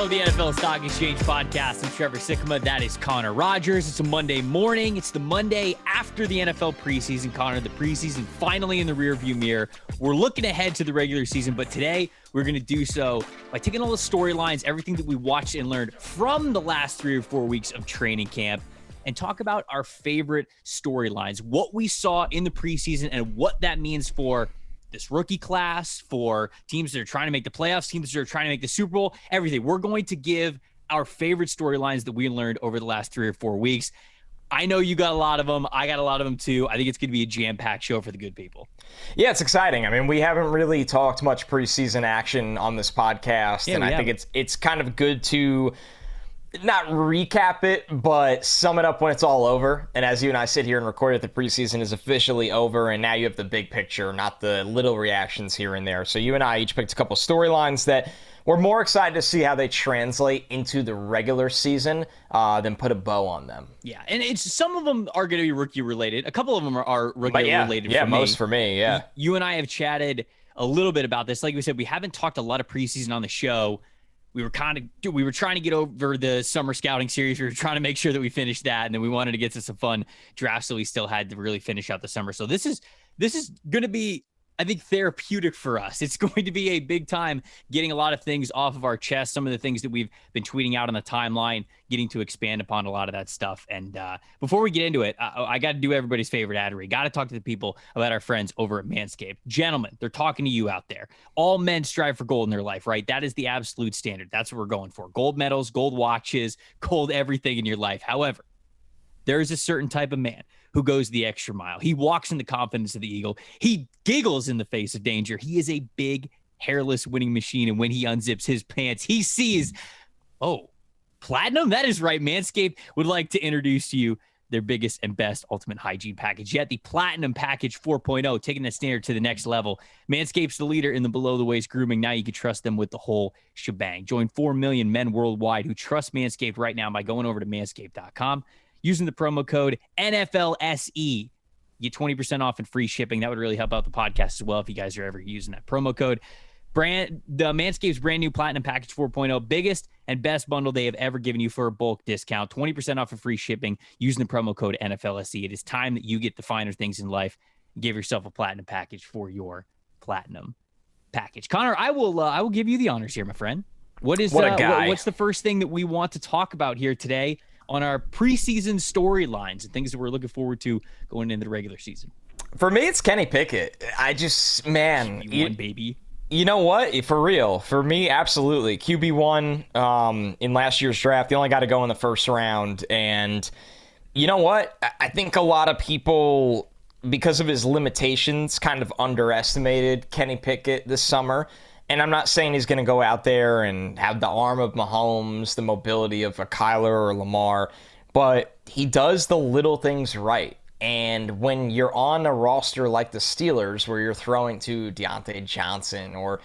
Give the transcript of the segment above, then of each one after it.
Battle of the NFL Stock Exchange podcast. I'm Trevor Sikkema. That is Connor Rogers. It's a Monday morning. It's the Monday after the NFL preseason. Connor, the preseason finally in the rearview mirror. We're looking ahead to the regular season, but today we're going to do so by taking all the storylines, everything that we watched and learned from the last 3 or 4 weeks of training camp, and talk about our favorite storylines, what we saw in the preseason and what that means for this rookie class, for teams that are trying to make the playoffs, teams that are trying to make the Super Bowl, everything. We're going to give our favorite storylines that we learned over the last 3 or 4 weeks. I know you got a lot of them. I got a lot of them too. I think it's going to be a jam-packed show for the good people. Yeah, it's exciting. I mean, we haven't really talked much preseason action on this podcast, and I think it's kind of good to not recap it, but sum it up when it's all over. And as you and I sit here and record it, the preseason is officially over, and now you have the big picture, not the little reactions here and there. So you and I each picked a couple storylines that we're more excited to see how they translate into the regular season than put a bow on them. Yeah, and it's some of them are going to be rookie related. A couple of them are rookie related. Yeah, most for me. Yeah, you and I have chatted a little bit about this. Like we said, we haven't talked a lot of preseason on the show. We were trying to get over the summer scouting series. We were trying to make sure that we finished that, and then we wanted to get to some fun drafts, so we still had to really finish out the summer. So this is going to be, I think, therapeutic for us. It's going to be a big time getting a lot of things off of our chest, some of the things that we've been tweeting out on the timeline, getting to expand upon a lot of that stuff. And before we get into it, I got to do everybody's favorite ad read. Got to talk to the people about our friends over at Manscaped. Gentlemen, they're talking to you out there. All men strive for gold in their life, right? That is the absolute standard. That's what we're going for. Gold medals, gold watches, gold everything in your life. However, there is a certain type of man who goes the extra mile. He walks in the confidence of the eagle. He giggles in the face of danger. He is a big, hairless winning machine. And when he unzips his pants, he sees, oh, platinum? That is right. Manscaped would like to introduce to you their biggest and best ultimate hygiene package yet, the Platinum Package 4.0, taking the standard to the next level. Manscaped's the leader in the below-the-waist grooming. Now you can trust them with the whole shebang. Join 4 million men worldwide who trust Manscaped right now by going over to manscaped.com. Using the promo code NFLSE, get 20% off and free shipping. That would really help out the podcast as well if you guys are ever using that promo code. The Manscaped's brand new Platinum Package 4.0, biggest and best bundle they have ever given you for a bulk discount. 20% off and free shipping using the promo code NFLSE. It is time that you get the finer things in life and give yourself a Platinum Package for your Platinum Package. Connor, I will give you the honors here, my friend. What's the first thing that we want to talk about here today on our preseason storylines and things that we're looking forward to going into the regular season? For me, it's Kenny Pickett. QB1, baby. You know what? For real. For me, absolutely. QB1 in last year's draft. They only got to go in the first round. And you know what? I think a lot of people, because of his limitations, kind of underestimated Kenny Pickett this summer. And I'm not saying he's going to go out there and have the arm of Mahomes, the mobility of a Kyler or Lamar, but he does the little things right. And when you're on a roster like the Steelers, where you're throwing to Deontay Johnson or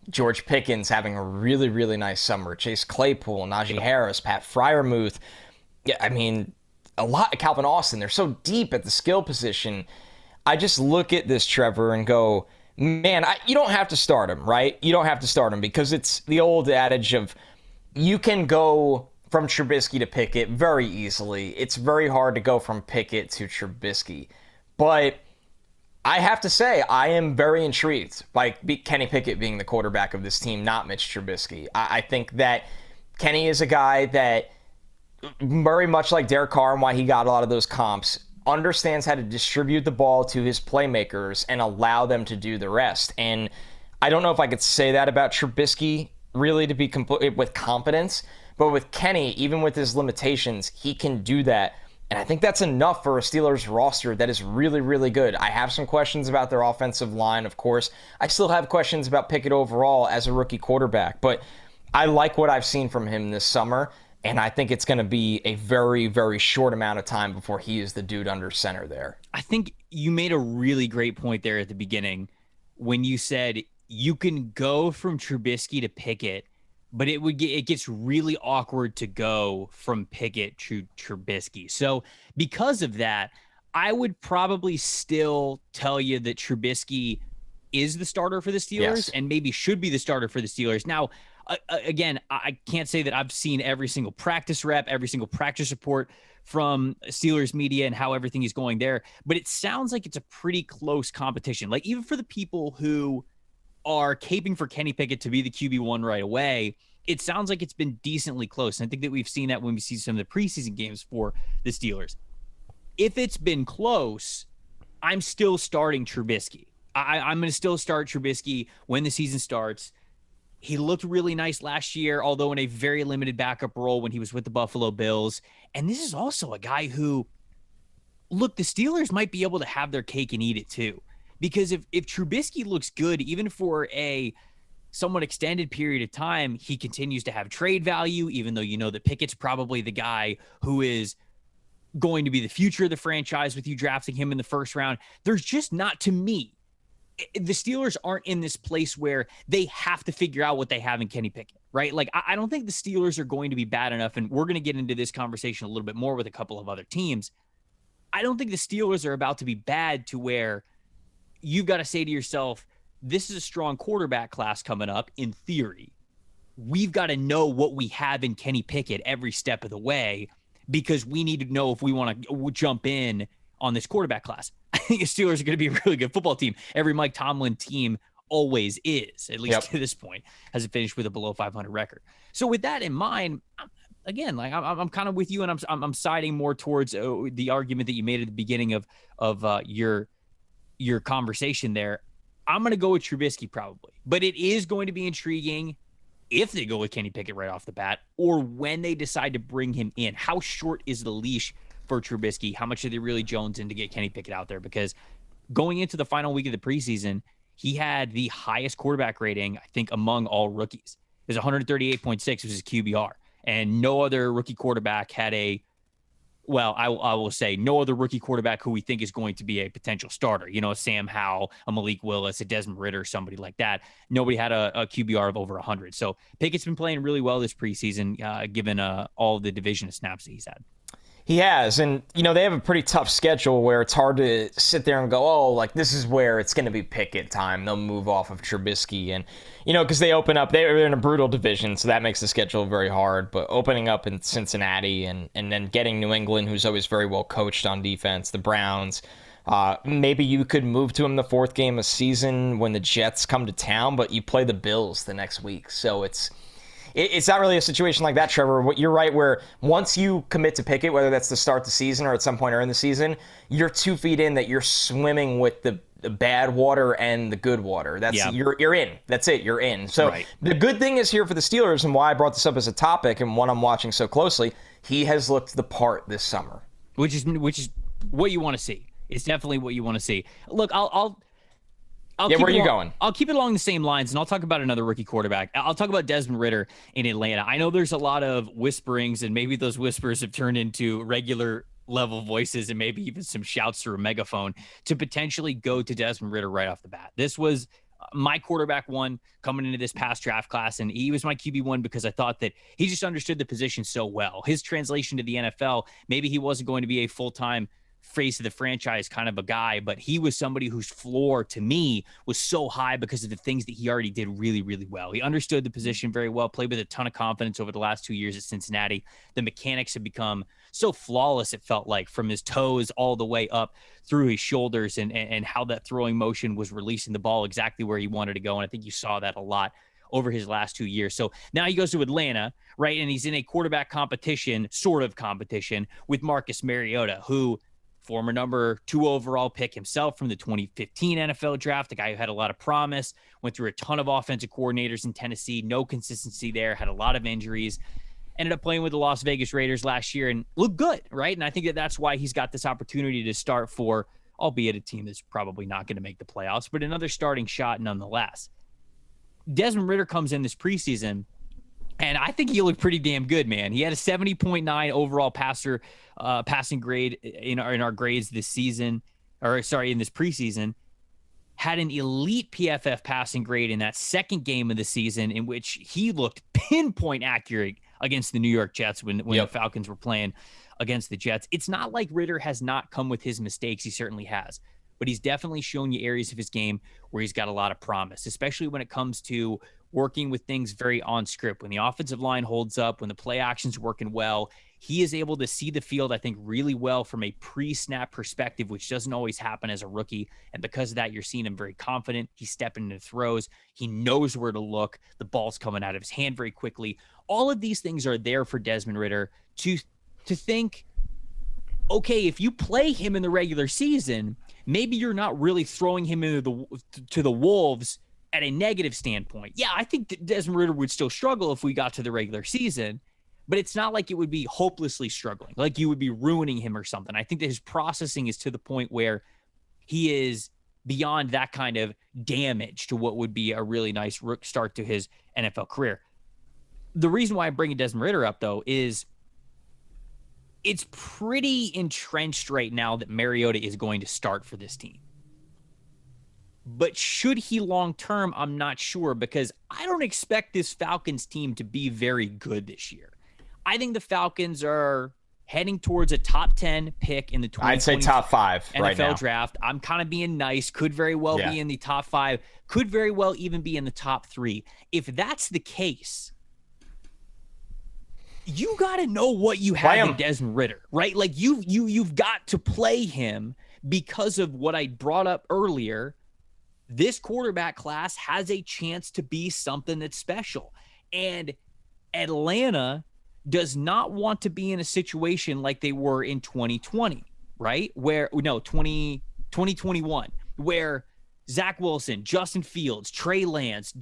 George Pickens having a really, really nice summer, Chase Claypool, Najee Harris, Pat Freiermuth, a lot of Calvin Austin, they're so deep at the skill position. I just look at this, Trevor, and go, man, you don't have to start him, right? You don't have to start him because it's the old adage of you can go from Trubisky to Pickett very easily. It's very hard to go from Pickett to Trubisky. But I have to say, I am very intrigued by Kenny Pickett being the quarterback of this team, not Mitch Trubisky. I think that Kenny is a guy that, very much like Derek Carr and why he got a lot of those comps, understands how to distribute the ball to his playmakers and allow them to do the rest. And I don't know if I could say that about Trubisky really to be with confidence, but with Kenny, even with his limitations, he can do that. And I think that's enough for a Steelers roster that is really, really good. I have some questions about their offensive line, of course. I still have questions about Pickett overall as a rookie quarterback, but I like what I've seen from him this summer. And I think it's going to be a very, very short amount of time before he is the dude under center there. I think you made a really great point there at the beginning when you said you can go from Trubisky to Pickett, but it gets really awkward to go from Pickett to Trubisky. So because of that, I would probably still tell you that Trubisky is the starter for the Steelers and maybe should be the starter for the Steelers. Now, again, I can't say that I've seen every single practice rep, every single practice report from Steelers media and how everything is going there, but it sounds like it's a pretty close competition. Like, even for the people who are caping for Kenny Pickett to be the QB1 right away, it sounds like it's been decently close. And I think that we've seen that when we see some of the preseason games for the Steelers. If it's been close, I'm still starting Trubisky. I'm going to still start Trubisky when the season starts. He looked really nice last year, although in a very limited backup role when he was with the Buffalo Bills. And this is also a guy who, look, the Steelers might be able to have their cake and eat it too. Because if Trubisky looks good, even for a somewhat extended period of time, he continues to have trade value, even though you know that Pickett's probably the guy who is going to be the future of the franchise with you drafting him in the first round. There's just not, to me, the Steelers aren't in this place where they have to figure out what they have in Kenny Pickett, right? Like, I don't think the Steelers are going to be bad enough, and we're going to get into this conversation a little bit more with a couple of other teams. I don't think the Steelers are about to be bad to where you've got to say to yourself, this is a strong quarterback class coming up in theory. We've got to know what we have in Kenny Pickett every step of the way, because we need to know if we want to jump in on this quarterback class. I think the Steelers are going to be a really good football team. Every Mike Tomlin team always is, at least to this point, has it finished with a below 500 record. So with that in mind, again, like I'm kind of with you, and I'm siding more towards the argument that you made at the beginning of your conversation there. I'm going to go with Trubisky probably, but it is going to be intriguing if they go with Kenny Pickett right off the bat, or when they decide to bring him in. How short is the leash for Trubisky? How much are they really jonesing to get Kenny Pickett out there? Because going into the final week of the preseason, he had the highest quarterback rating, I think, among all rookies. It was 138.6, which is his QBR. And no other rookie quarterback had I will say no other rookie quarterback who we think is going to be a potential starter. You know, a Sam Howell, a Malik Willis, a Desmond Ridder, somebody like that. Nobody had a QBR of over 100. So Pickett's been playing really well this preseason, given all the division of snaps that he's had. He has, and they have a pretty tough schedule where it's hard to sit there and go, oh, like this is where it's going to be Pickett time. They'll move off of Trubisky, and because they open up, they're in a brutal division, so that makes the schedule very hard. But opening up in Cincinnati and then getting New England, who's always very well coached on defense, the Browns. Maybe you could move to him the fourth game of season when the Jets come to town, but you play the Bills the next week, so it's not really a situation like that, Trevor. You're right, where once you commit to Pickett, whether that's to start the season or at some point during the season, you're 2 feet in that you're swimming with the bad water and the good water. You're in. That's it. You're in. So The good thing is here for the Steelers, and why I brought this up as a topic and one I'm watching so closely, he has looked the part this summer. Which is what you want to see. It's definitely what you want to see. Look, where are you going? I'll keep it along the same lines, and I'll talk about another rookie quarterback. I'll talk about Desmond Ridder in Atlanta. I know there's a lot of whisperings, and maybe those whispers have turned into regular level voices and maybe even some shouts through a megaphone to potentially go to Desmond Ridder right off the bat. This was my quarterback one coming into this past draft class, and he was my QB1 because I thought that he just understood the position so well. His translation to the NFL, maybe he wasn't going to be a full-time face of the franchise kind of a guy, but he was somebody whose floor to me was so high because of the things that he already did really, really well. He understood the position very well, played with a ton of confidence over the last 2 years at Cincinnati. The mechanics have become so flawless, it felt like, from his toes all the way up through his shoulders, and how that throwing motion was releasing the ball exactly where he wanted to go. And I think you saw that a lot over his last 2 years. So now he goes to Atlanta, right? And he's in a quarterback competition, sort of competition, with Marcus Mariota, who former number 2 overall pick himself from the 2015 NFL draft, the guy who had a lot of promise, went through a ton of offensive coordinators in Tennessee, no consistency there, had a lot of injuries, ended up playing with the Las Vegas Raiders last year and looked good, right? And I think that's why he's got this opportunity to start for, albeit a team that's probably not going to make the playoffs, but another starting shot nonetheless. Desmond Ridder comes in this preseason, and I think he looked pretty damn good, man. He had a 70.9 overall passing grade in our grades this season, in this preseason. Had an elite PFF passing grade in that second game of the season, in which he looked pinpoint accurate against the New York Jets when the Falcons were playing against the Jets. It's not like Ridder has not come with his mistakes. He certainly has. But but he's definitely shown you areas of his game where he's got a lot of promise, especially when it comes to working with things very on script. When the offensive line holds up, when the play action's working well, he is able to see the field, I think, really well from a pre-snap perspective, which doesn't always happen as a rookie. And because of that, you're seeing him very confident. He's stepping into throws. He knows where to look. The ball's coming out of his hand very quickly. All of these things are there for Desmond Ridder to think, okay, if you play him in the regular season, maybe you're not really throwing him into the wolves at a negative standpoint. Yeah, I think Desmond Ridder would still struggle if we got to the regular season, but it's not like it would be hopelessly struggling, like you would be ruining him or something. I think that his processing is to the point where he is beyond that kind of damage to what would be a really nice start to his NFL career. The reason why I'm bringing Desmond Ridder up, though, is it's pretty entrenched right now that Mariota is going to start for this team. But should he long-term, I'm not sure, because I don't expect this Falcons team to be very good this year. I think the Falcons are heading towards a top 10 pick in the 2020 I'd say top 5 NFL right now. draft. I'm kind of being nice. Could very well be in the top 5. Could very well even be in the top 3. If that's the case, you got to know what you have in Desmond Ridder, right? Like you've got to play him because of what I brought up earlier. This quarterback class has a chance to be something that's special. And Atlanta does not want to be in a situation like they were in 2020, right? 2021, where Zach Wilson, Justin Fields, Trey Lance,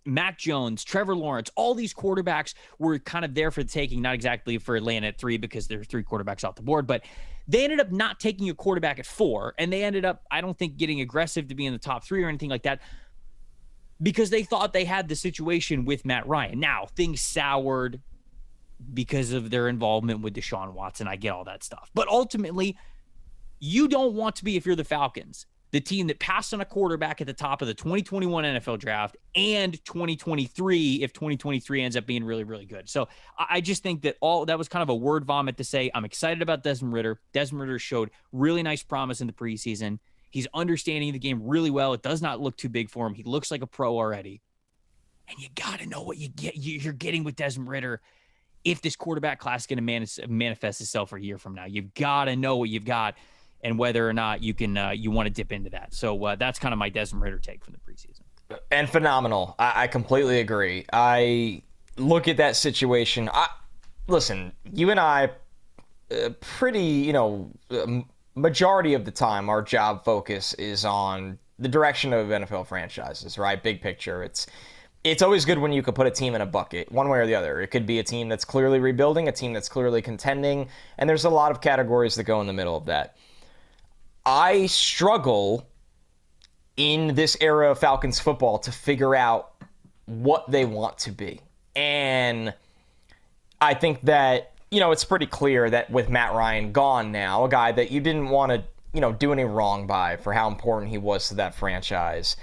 Mac Jones, Trevor Lawrence, all these quarterbacks were kind of there for the taking, not exactly for Atlanta at 3 because there are 3 quarterbacks off the board, but they ended up not taking a quarterback at 4, and they ended up, I don't think, getting aggressive to be in the top 3 or anything like that because they thought they had the situation with Matt Ryan. Now, things soured because of their involvement with Deshaun Watson. I get all that stuff. But ultimately, you don't want to be, if you're the Falcons, the team that passed on a quarterback at the top of the 2021 NFL draft and 2023 if 2023 ends up being really, really good. So I just think that that was kind of a word vomit to say I'm excited about Desmond Ridder. Desmond Ridder showed really nice promise in the preseason. He's understanding the game really well. It does not look too big for him. He looks like a pro already. And you got to know what you're getting with Desmond Ridder if this quarterback class is going to manifest itself for a year from now. You've got to know what you've got and whether or not you can you want to dip into that. So that's kind of my Desmond Ridder take from the preseason. And phenomenal. I completely agree. I look at that situation. Listen, you and I, pretty, majority of the time, our job focus is on the direction of NFL franchises, right? Big picture. It's always good when you can put a team in a bucket, one way or the other. It could be a team that's clearly rebuilding, a team that's clearly contending, and there's a lot of categories that go in the middle of that. I struggle in this era of Falcons football to figure out what they want to be. And I think that, it's pretty clear that with Matt Ryan gone now, a guy that you didn't want to, do any wrong by for how important he was to that franchise,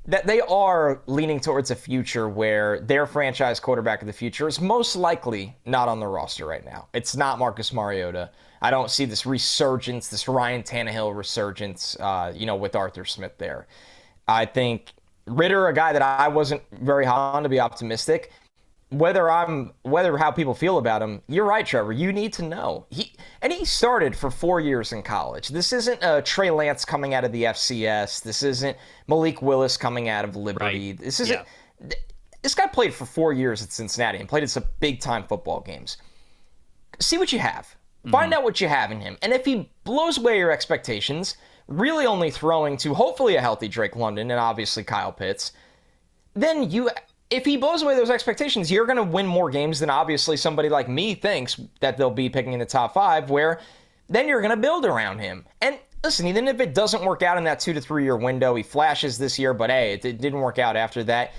that they are leaning towards a future where their franchise quarterback of the future is most likely not on the roster right now. It's not Marcus Mariota. I don't see this resurgence, this Ryan Tannehill resurgence, with Arthur Smith there. I think Ridder, a guy that I wasn't very high on, to be optimistic. Whether how people feel about him, you're right, Trevor. You need to know. He started for 4 years in college. This isn't Trey Lance coming out of the FCS. This isn't Malik Willis coming out of Liberty. Right. This isn't. Yeah. This guy played for 4 years at Cincinnati and played in some big-time football games. See what you have. Mm-hmm. Find out what you have in him. And if he blows away your expectations, really only throwing to hopefully a healthy Drake London and obviously Kyle Pitts, then if he blows away those expectations, you're going to win more games than obviously somebody like me thinks that they'll be picking in the top 5, where then you're going to build around him. And listen, even if it doesn't work out in that 2 to 3 year window, he flashes this year, but hey, it didn't work out after that,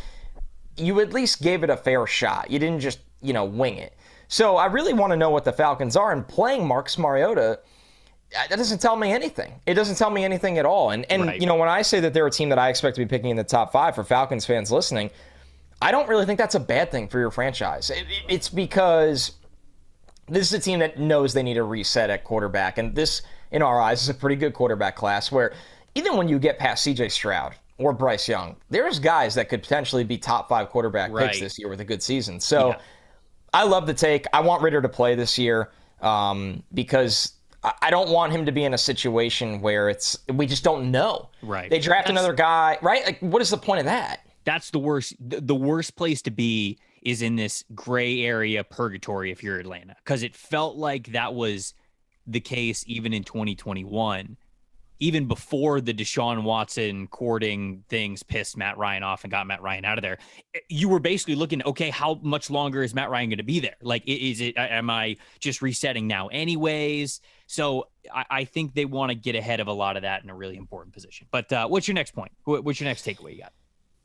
you at least gave it a fair shot. You didn't just, wing it. So I really want to know what the Falcons are, and playing Marcus Mariota, that doesn't tell me anything. It doesn't tell me anything at all. And right. When I say that they're a team that I expect to be picking in the top 5 for Falcons fans listening, I don't really think that's a bad thing for your franchise. It's because this is a team that knows they need a reset at quarterback. And this, in our eyes, is a pretty good quarterback class where, even when you get past C.J. Stroud or Bryce Young, there's guys that could potentially be top 5 quarterback picks this year with a good season. So I love the take. I want Ridder to play this year because I don't want him to be in a situation where we just don't know. Right. They draft another guy, right? Like, what is the point of that? That's the worst. The worst place to be is in this gray area purgatory if you're Atlanta, because it felt like that was the case even in 2021. Even before the Deshaun Watson courting things pissed Matt Ryan off and got Matt Ryan out of there, you were basically looking, okay, how much longer is Matt Ryan going to be there? Like, am I just resetting now anyways? So I think they want to get ahead of a lot of that in a really important position. But what's your next point? What's your next takeaway you got?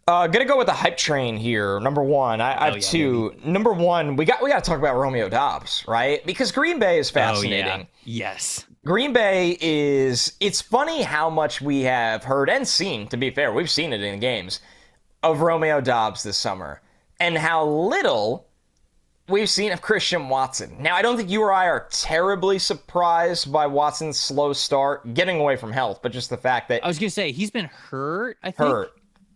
Gonna go with the hype train here. Number one, I have two. Maybe. Number one, we got to talk about Romeo Doubs, right? Because Green Bay is fascinating. Oh, yeah. Yes. Green Bay it's funny how much we have heard and seen, to be fair, we've seen it in games, of Romeo Doubs this summer, and how little we've seen of Christian Watson. Now, I don't think you or I are terribly surprised by Watson's slow start, getting away from health, but just the fact that... I was going to say, he's been hurt, I think.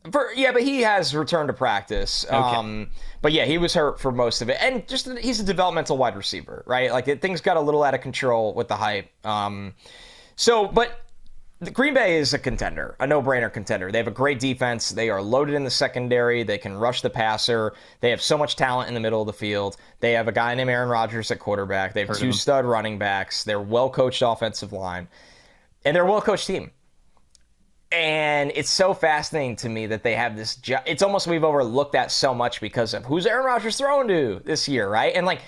But he has returned to practice. Okay. But yeah, he was hurt for most of it. And just he's a developmental wide receiver, right? Like things got a little out of control with the hype. But the Green Bay is a contender, a no-brainer contender. They have a great defense. They are loaded in the secondary. They can rush the passer. They have so much talent in the middle of the field. They have a guy named Aaron Rodgers at quarterback. They have 2 stud running backs. They're well-coached offensive line. And they're a well-coached team. And it's so fascinating to me that they have this it's almost we've overlooked that so much because of who's Aaron Rodgers throwing to this year, right? And like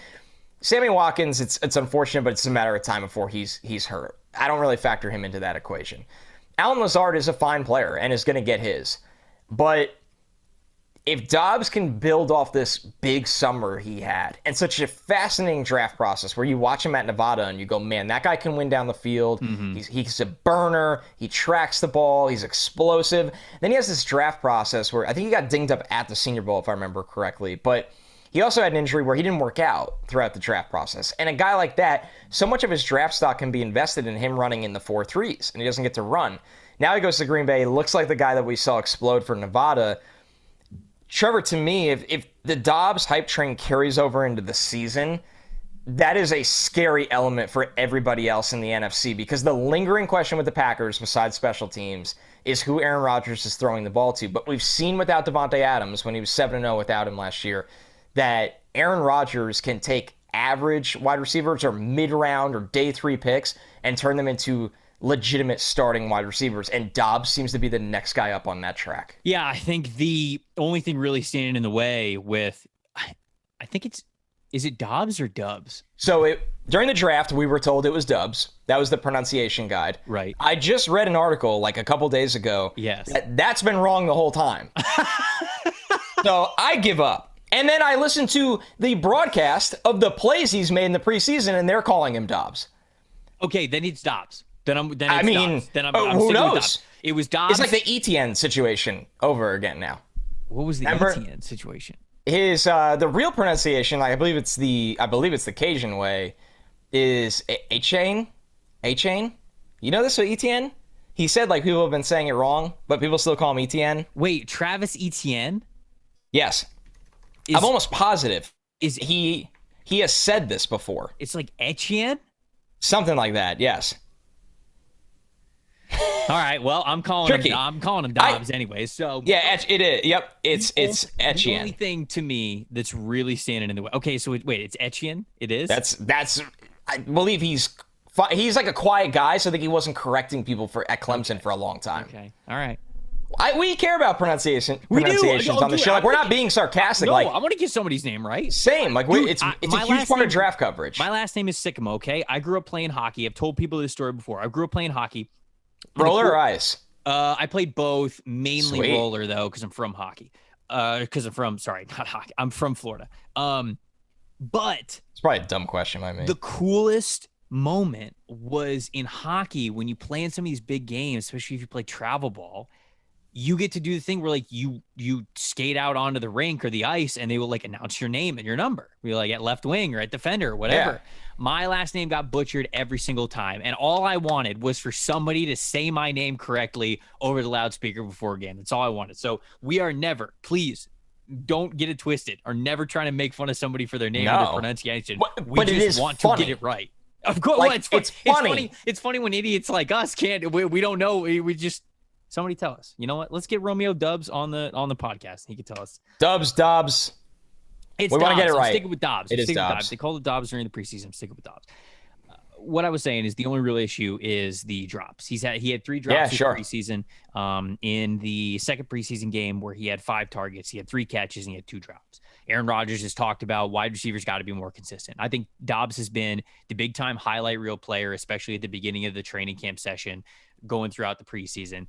Sammy Watkins, it's unfortunate, but it's a matter of time before he's hurt. I don't really factor him into that equation. Allen Lazard is a fine player and is going to get his. But if Doubs can build off this big summer he had and such a fascinating draft process where you watch him at Nevada and you go, man, that guy can win down the field. Mm-hmm. He's a burner. He tracks the ball. He's explosive. Then he has this draft process where I think he got dinged up at the Senior Bowl, if I remember correctly. But he also had an injury where he didn't work out throughout the draft process. And a guy like that, so much of his draft stock can be invested in him running in the 4.3s, and he doesn't get to run. Now he goes to Green Bay. Looks like the guy that we saw explode for Nevada. Trevor, to me, if the Doubs hype train carries over into the season, that is a scary element for everybody else in the NFC because the lingering question with the Packers, besides special teams, is who Aaron Rodgers is throwing the ball to. But we've seen without Devontae Adams, when he was 7-0 without him last year, that Aaron Rodgers can take average wide receivers or mid-round or day 3 picks and turn them into legitimate starting wide receivers, and Doubs seems to be the next guy up on that track. Yeah, I think the only thing really standing in the way with, I think is it Doubs or Dubs? So during the draft, we were told it was Doubs. That was the pronunciation guide. Right. I just read an article like a couple days ago. Yes. That's been wrong the whole time. So I give up. And then I listened to the broadcast of the plays he's made in the preseason, and they're calling him Doubs. Okay, then it's Doubs. I'm who knows? It was Doubs. It's like the ETN situation over again now. What was the ETN situation? His the real pronunciation, I believe it's the Cajun way, is A-Chain. A-Chain? You know this with ETN? He said like people have been saying it wrong, but people still call him ETN. Wait, Travis Etienne? Yes. I'm almost positive. He has said this before. It's like Etienne? Something like that, yes. All right, well, I'm calling him Doubs anyway. So yeah, it is. Yep, it's Etienne. The only thing to me that's really standing in the way. Okay, so wait, it's Etienne. It is. That's. I believe he's like a quiet guy, so I think he wasn't correcting people at Clemson for a long time. Okay, all right. We care about pronunciations on the show. Like, we're not being sarcastic. No, I want to get somebody's name right. Same. Like, it's a huge part of draft coverage. My last name is Sikkema. Okay, I grew up playing hockey. I've told people this story before. I grew up playing hockey. Roller or ice? I played both, mainly Sweet. roller though, because I'm from hockey. I'm from Florida. But it's probably a dumb question by me. The coolest moment was in hockey when you play in some of these big games, especially if you play travel ball. you get to do the thing where like you skate out onto the rink or the ice and they will like announce your name and your number. You're like at left wing or at defender or whatever. Yeah. My last name got butchered every single time. And all I wanted was for somebody to say my name correctly over the loudspeaker before a game. That's all I wanted. So we are never, please don't get it twisted, are never trying to make fun of somebody for their name or their pronunciation. But we just want to get it right. Of course, like, well, it's funny. It's funny when idiots like us can't. We don't know. We just somebody tell us. You know what? Let's get Romeo Doubs on the podcast. He can tell us. Dobbs. We want to get it right. I'm sticking with Dobbs. It is Dobbs. They call it Dobbs during the preseason. I'm sticking with Dobbs. What I was saying is the only real issue is the drops. He had 3 drops this preseason. In the second preseason game where he had 5 targets, he had 3 catches and he had 2 drops. Aaron Rodgers has talked about wide receivers got to be more consistent. I think Dobbs has been the big time highlight reel player, especially at the beginning of the training camp session, going throughout the preseason.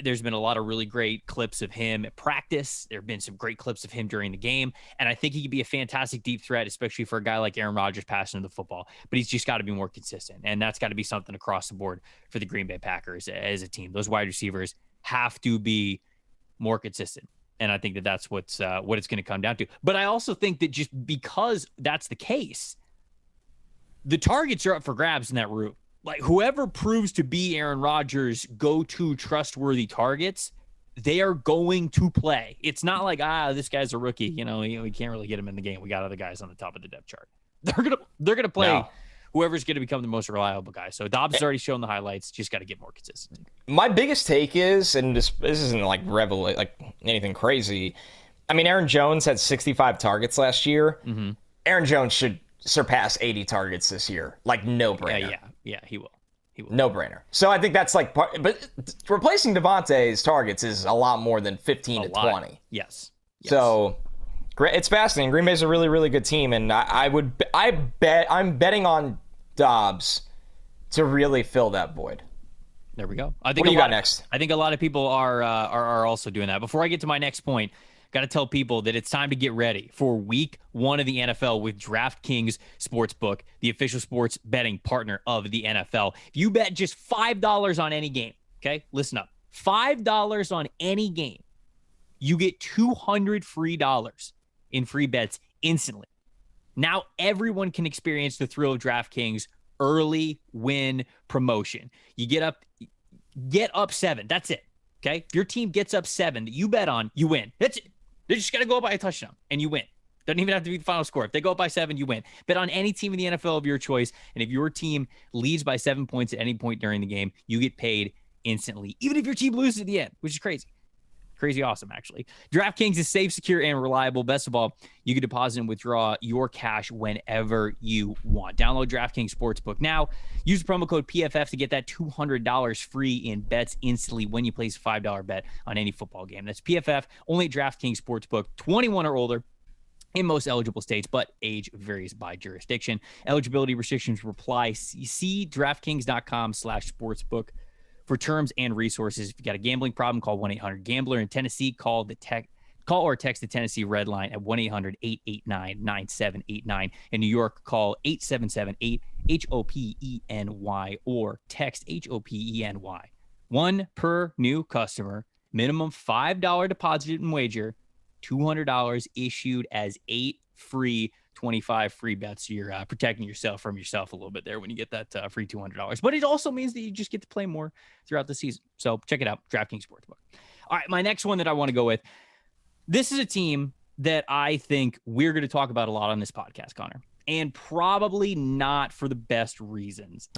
There's been a lot of really great clips of him at practice. There have been some great clips of him during the game. And I think he could be a fantastic deep threat, especially for a guy like Aaron Rodgers passing the football. But he's just got to be more consistent. And that's got to be something across the board for the Green Bay Packers as a team. Those wide receivers have to be more consistent. And I think that's what it's going to come down to. But I also think that just because that's the case, the targets are up for grabs in that room. Like whoever proves to be Aaron Rodgers' go-to trustworthy targets, they are going to play. It's not like, this guy's a rookie. You know, we can't really get him in the game. We got other guys on the top of the depth chart. They're gonna play whoever's going to become the most reliable guy. So Dobbs has already shown the highlights. Just got to get more consistency. My biggest take is, and this isn't like anything crazy. I mean, Aaron Jones had 65 targets last year. Mm-hmm. Aaron Jones should surpass 80 targets this year. Like, no brainer. Yeah, he will. No brainer. So I think that's like part, but replacing Devontae's targets is a lot more than 15 to 20. Yes. So it's fascinating. Green Bay's a really, really good team, and I'm betting on Dobbs to really fill that void. There we go. What do you got next? I think a lot of people are also doing that. Before I get to my next point, got to tell people that it's time to get ready for week 1 of the NFL with DraftKings Sportsbook, the official sports betting partner of the NFL. If you bet just $5 on any game, okay, listen up, $5 on any game, you get $200 free in free bets instantly. Now everyone can experience the thrill of DraftKings early win promotion. You get up 7. That's it. Okay. If your team gets up 7 that you bet on, you win. That's it. They just got to go up by a touchdown and you win. Doesn't even have to be the final score. If they go up by 7, you win. Bet on any team in the NFL of your choice. And if your team leads by 7 points at any point during the game, you get paid instantly, even if your team loses at the end, which is crazy. Crazy awesome, actually. DraftKings is safe, secure, and reliable. Best of all, you can deposit and withdraw your cash whenever you want. Download DraftKings Sportsbook now. Use the promo code PFF to get that $200 free in bets instantly when you place a $5 bet on any football game. That's PFF, only at DraftKings Sportsbook, 21 or older in most eligible states, but age varies by jurisdiction. Eligibility restrictions apply. See DraftKings.com/sportsbook for terms and resources. If you got a gambling problem, call 1-800-GAMBLER. In Tennessee, call or text the Tennessee Red Line at 1-800-889-9789. In New York, call 877-8-HOPENY or text HOPENY. One per new customer, minimum $5 deposit and wager, $200 issued as 8 free 25 free bets. So you're protecting yourself from yourself a little bit there when you get that free $200. But it also means that you just get to play more throughout the season. So check it out, DraftKings Sportsbook. All right, my next one that I want to go with. This is a team that I think we're going to talk about a lot on this podcast, Connor, and probably not for the best reasons.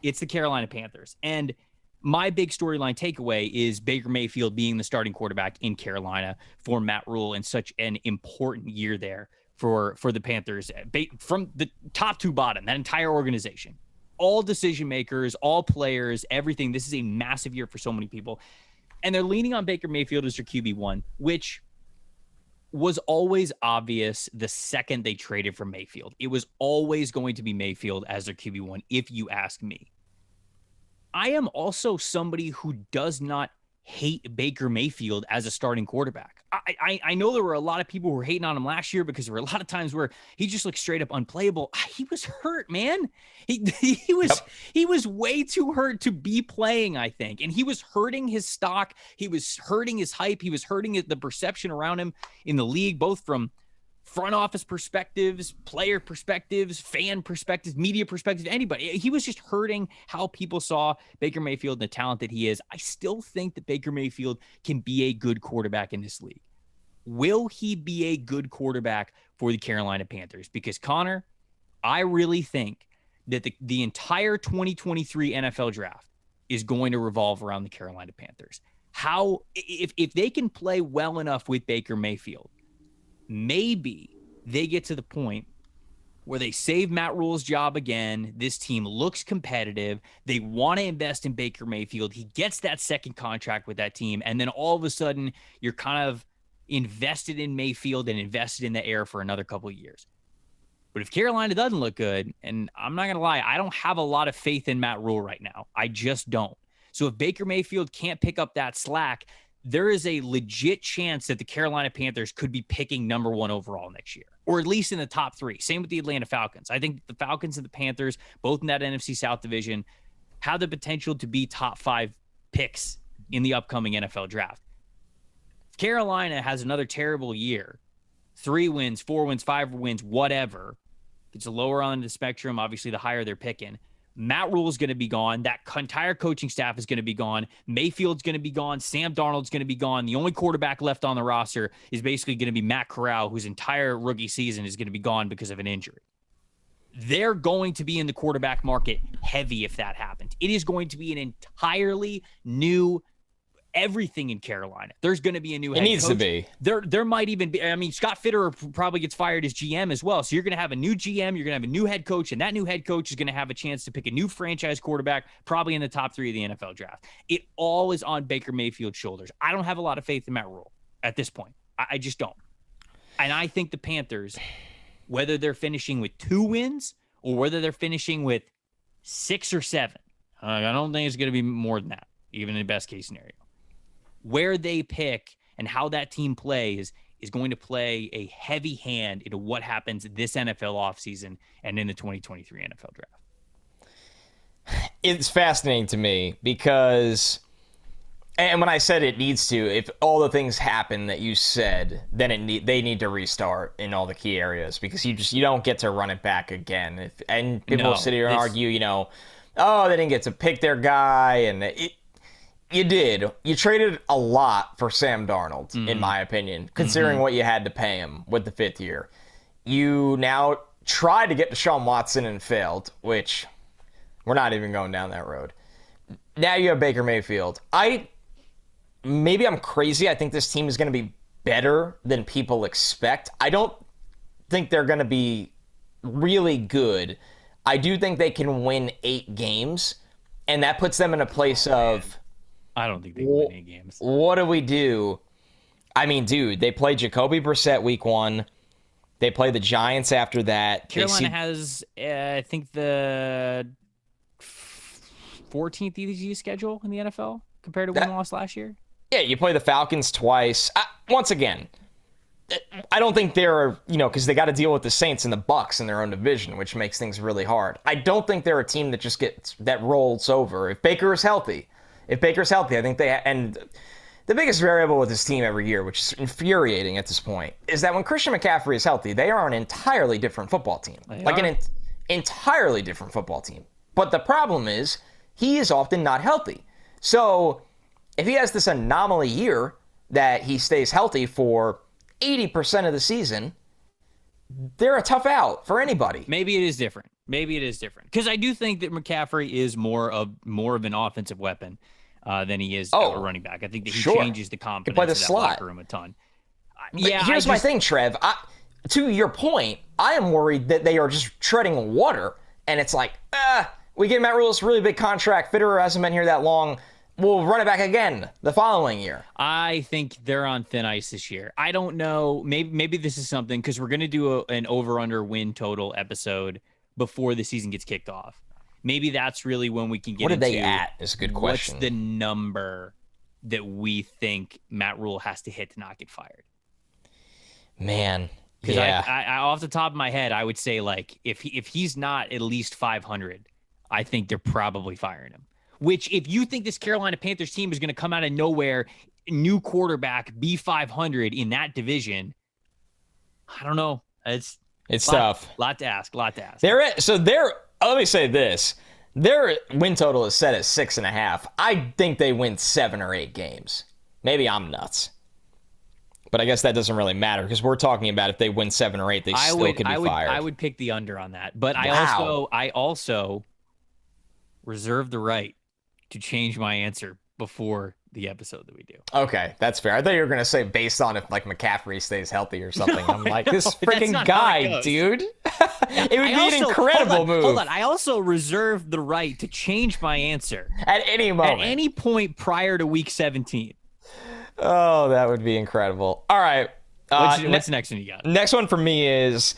It's the Carolina Panthers. And my big storyline takeaway is Baker Mayfield being the starting quarterback in Carolina for Matt Rule in such an important year there for the Panthers, from the top to bottom, that entire organization, all decision makers, all players, everything. This is a massive year for so many people. And they're leaning on Baker Mayfield as their QB1, which was always obvious the second they traded for Mayfield. It was always going to be Mayfield as their QB1, if you ask me. I am also somebody who does not hate Baker Mayfield as a starting quarterback. I know there were a lot of people who were hating on him last year because there were a lot of times where he just looked straight up unplayable. He was hurt, man. He was way too hurt to be playing, I think. And he was hurting his stock. He was hurting his hype. He was hurting the perception around him in the league, both from front office perspectives, player perspectives, fan perspectives, media perspectives, anybody. He was just hurting how people saw Baker Mayfield and the talent that he is. I still think that Baker Mayfield can be a good quarterback in this league. Will he be a good quarterback for the Carolina Panthers? Because, Connor, I really think that the entire 2023 NFL draft is going to revolve around the Carolina Panthers. If they can play well enough with Baker Mayfield, maybe they get to the point where they save Matt Rule's job again. This team looks competitive. They want to invest in Baker Mayfield. He gets that second contract with that team. And then all of a sudden, you're kind of invested in Mayfield and invested in the air for another couple of years. But if Carolina doesn't look good, and I'm not going to lie, I don't have a lot of faith in Matt Rule right now. I just don't. So if Baker Mayfield can't pick up that slack, there is a legit chance that the Carolina Panthers could be picking number 1 overall next year, or at least in the top 3. Same with the Atlanta Falcons. I think the Falcons and the Panthers, both in that NFC South division, have the potential to be top 5 picks in the upcoming NFL draft. If Carolina has another terrible year, 3 wins, 4 wins, 5 wins, whatever, it's a lower on the spectrum. Obviously, the higher they're picking. Matt Rule is going to be gone. That entire coaching staff is going to be gone. Mayfield's going to be gone. Sam Darnold's going to be gone. The only quarterback left on the roster is basically going to be Matt Corral, whose entire rookie season is going to be gone because of an injury. They're going to be in the quarterback market heavy if that happens. It is going to be an entirely new everything in Carolina. There's going to be a new head coach. It needs to be. There might even be, I mean, Scott Fitterer probably gets fired as GM as well. So you're going to have a new GM, you're going to have a new head coach, and that new head coach is going to have a chance to pick a new franchise quarterback, probably in the top 3 of the NFL draft. It all is on Baker Mayfield's shoulders. I don't have a lot of faith in Matt Rule at this point. I just don't. And I think the Panthers, whether they're finishing with 2 wins or whether they're finishing with 6 or 7, I don't think it's going to be more than that, even in the best case scenario. Where they pick and how that team plays is going to play a heavy hand into what happens this NFL offseason and in the 2023 NFL draft. It's fascinating to me because, and when I said it needs to, if all the things happen that you said, then they need to restart in all the key areas because you don't get to run it back again. And people will sit here and argue, oh, they didn't get to pick their guy, and you did. You traded a lot for Sam Darnold, in my opinion, considering what you had to pay him with the 5th year. You now tried to get Deshaun Watson and failed, which we're not even going down that road. Now you have Baker Mayfield. Maybe I'm crazy. I think this team is going to be better than people expect. I don't think they're going to be really good. I do think they can win 8 games, and that puts them in a place of, I don't think they can win 8 games. What do we do? I mean, dude, they play Jacoby Brissett week 1. They play the Giants after that. Carolina has, I think, the 14th easy schedule in the NFL compared to when they lost last year. Yeah, you play the Falcons twice. Once again, I don't think they're, because they got to deal with the Saints and the Bucs in their own division, which makes things really hard. I don't think they're a team that just that rolls over. If Baker is healthy, I think and the biggest variable with this team every year, which is infuriating at this point, is that when Christian McCaffrey is healthy, they are an entirely different football team. An entirely different football team. But the problem is, he is often not healthy. So if he has this anomaly year that he stays healthy for 80% of the season, they're a tough out for anybody. Maybe it is different. Because I do think that McCaffrey is more of an offensive weapon than he is a running back. I think that he changes the confidence of that locker room a ton. Here's my thing, Trev. To your point, I am worried that they are just treading water, and it's like, we give Matt Rule this really big contract. Fitterer hasn't been here that long. We'll run it back again the following year. I think they're on thin ice this year. I don't know. Maybe this is something, because we're going to do an over-under win total episode before the season gets kicked off. Maybe that's really when we can get into what are they at is a good question. What's the number that we think Matt Rule has to hit to not get fired? Man, Because yeah. I off the top of my head, I would say like if he's not at least 500, I think they're probably firing him. Which, if you think this Carolina Panthers team is going to come out of nowhere, new quarterback, be 500 in that division, I don't know. It's tough. Lot to ask. Let me say this. Their win total is set at 6.5. I think they win 7 or 8 games. Maybe I'm nuts. But I guess that doesn't really matter because we're talking about if they win 7 or 8, they could be fired. I would pick the under on that. But Wow. I also reserve the right to change my answer before the episode that we do. Okay, that's fair. I thought you were going to say based on if like McCaffrey stays healthy or something. I'm like, this freaking guy, dude. It would be an incredible move. Hold on. I also reserve the right to change my answer at any moment. At any point prior to week 17. Oh, that would be incredible. All right. What's the next one you got? Next one for me is,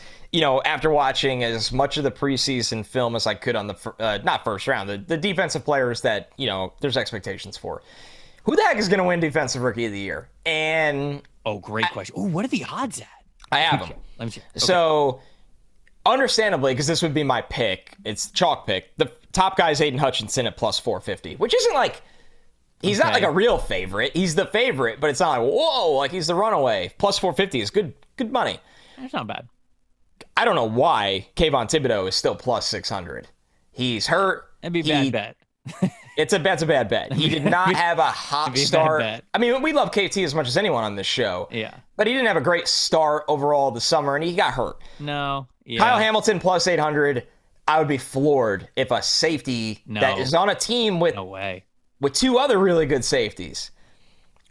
after watching as much of the preseason film as I could on the, not first round, the defensive players that, there's expectations for. Who the heck is going to win Defensive Rookie of the Year? And great question. Oh, what are the odds at? I have them. Let me see. Okay. So, understandably, because this would be my pick, it's chalk pick. The top guy is Aiden Hutchinson at plus 450, which isn't like, he's not like a real favorite. He's the favorite, but it's not like, whoa, like he's the runaway. Plus 450 is good money. That's not bad. I don't know why Kayvon Thibodeau is still plus 600. He's hurt. That'd be a bad bet. It's a bad bet. He did not have a hot start. I mean, we love KT as much as anyone on this show. Yeah. But he didn't have a great start overall this summer, and he got hurt. No. Yeah. Kyle Hamilton plus 800. I would be floored if a safety that is on a team with with 2 other really good safeties.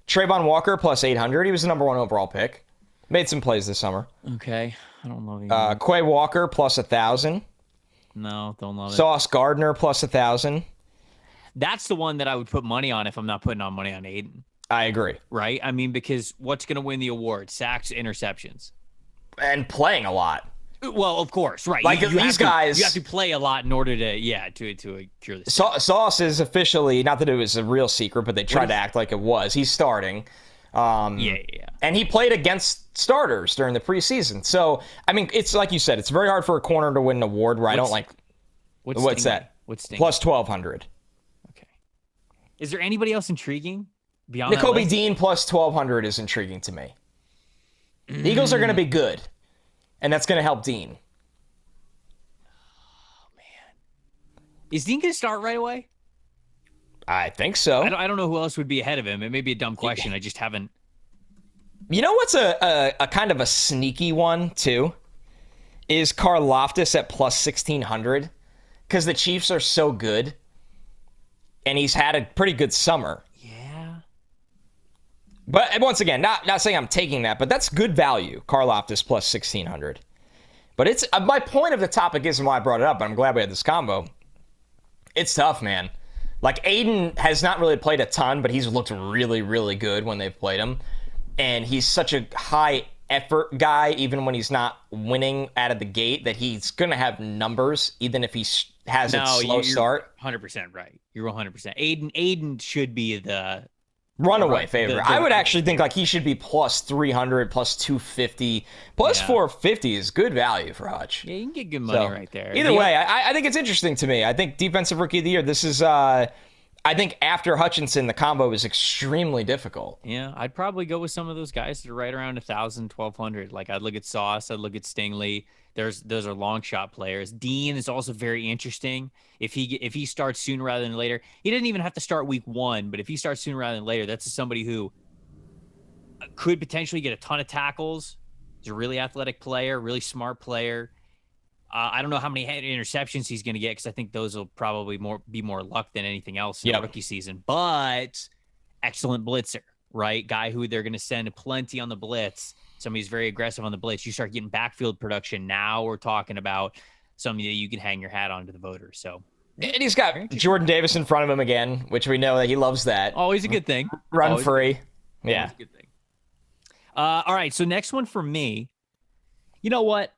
Trayvon Walker plus 800. He was the number 1 overall pick. Made some plays this summer. Okay. I don't love him. Quay Walker plus 1,000. No, don't love it. Sauce Gardner plus 1,000. That's the one that I would put money on if I'm not putting on money on Aiden. I agree. Right? I mean, because what's going to win the award? Sacks, interceptions. And playing a lot. Well, of course, right. Like these guys, you have to play a lot in order to cure this. Sauce is officially, not that it was a real secret, but they tried to act like it was. He's starting. Yeah. And he played against starters during the preseason. So, I mean, it's like you said, it's very hard for a corner to win an award where I don't like. What's that? What's plus 1,200. Okay. Is there anybody else intriguing beyond Nakobe Dean plus 1,200 is intriguing to me. The Eagles are going to be good. And that's going to help Dean. Oh, man. Is Dean going to start right away? I think so. I don't know who else would be ahead of him. It may be a dumb question. I just haven't. You know what's a kind of a sneaky one, too? Is Karlaftis at plus 1,600. Because the Chiefs are so good. And he's had a pretty good summer. Yeah. But once again, not saying I'm taking that, but that's good value. Karlaftis plus 1,600. But it's my point of the topic isn't why I brought it up, but I'm glad we had this combo. It's tough, man. Like, Aiden has not really played a ton, but he's looked really, really good when they've played him. And he's such a high effort guy, even when he's not winning out of the gate, that he's going to have numbers, even if he has a slow start. 100% right. You're 100%. Aiden should be the runaway favorite. I would actually think like he should be plus 300, plus 250, plus 450 is good value for Hutch. Yeah, you can get good money right there. Either way, I think it's interesting to me. I think Defensive Rookie of the Year, this is, I think after Hutchinson, the combo is extremely difficult. Yeah, I'd probably go with some of those guys that are right around 1,000, 1,200. Like I'd look at Sauce, I'd look at Stingley. Those are long shot players. Dean is also very interesting. If he starts sooner rather than later, he didn't even have to start week 1, but if he starts sooner rather than later, that's somebody who could potentially get a ton of tackles. He's a really athletic player, really smart player. I don't know how many interceptions he's going to get because I think those will probably be more luck than anything else in the rookie season. But excellent blitzer, right? Guy who they're going to send plenty on the blitz. Somebody who's very aggressive on the blitz. You start getting backfield production. Now we're talking about something that you can hang your hat on to the voters. So, and he's got Jordan Davis in front of him again, which we know that he loves that. Always a good thing. Run free. Yeah. Always a good thing. All right. So next one for me. You know what?